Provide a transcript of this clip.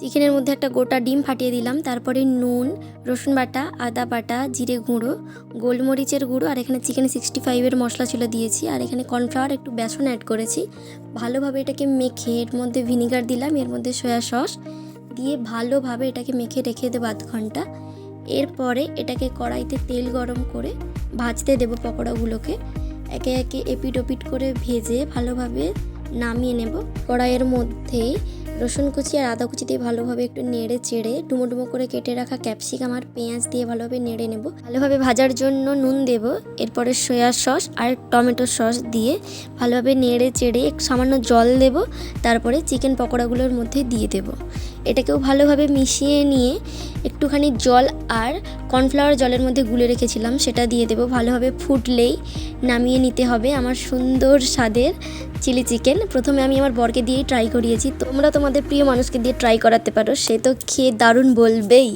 চিকেনের মধ্যে একটা গোটা ডিম ফাটিয়ে দিলাম, তারপরে নুন, রসুন বাটা, আদা বাটা, জিরে গুঁড়ো, গোলমরিচের গুঁড়ো আর এখানে চিকেন 65-এর মশলা ছিল দিয়েছি, আর এখানে কর্নফ্লাওয়ার একটু বেসন অ্যাড করেছি। ভালোভাবে এটাকে মেখে এর মধ্যে ভিনিগার দিলাম, এর মধ্যে সয়া সস দিয়ে ভালোভাবে এটাকে মেখে রেখে দেবো আধ ঘন্টা। এরপরে এটাকে কড়াইতে তেল গরম করে ভাজতে দেবো পকোড়াগুলোকে। একে একে এপিট ওপিট করে ভেজে ভালোভাবে নামিয়ে নেব। কড়াইয়ের মধ্যেই রসুন কুচি আর আদা কুচি দিয়ে ভালোভাবে একটু নেড়ে চেড়ে ডুমো ডুমো করে কেটে রাখা ক্যাপসিকাম আর পেঁয়াজ দিয়ে ভালোভাবে নেড়ে নেব। ভালোভাবে ভাজার জন্য নুন দেব, এরপরে সয়া সস আর টমেটো সস দিয়ে ভালোভাবে নেড়ে চেড়ে সামান্য জল দেব, তারপরে চিকেন পকোড়াগুলোর মধ্যে দিয়ে দেব। এটাকেও ভালোভাবে মিশিয়ে নিয়ে একটুখানি জল আর কর্নফ্লাওয়ার জলের মধ্যে গুলে রেখেছিলাম সেটা দিয়ে দেব। ভালোভাবে ফুটলেই নামিয়ে নিতে হবে আমার সুন্দর স্বাদের চিলি চিকেন। প্রথমে আমি আমার বরকে দিয়েই ট্রাই করিয়েছি, তোমরা তোমাদের প্রিয় মানুষকে দিয়ে ট্রাই করাতে পারো, সে তো খেয়ে দারুণ বলবেই।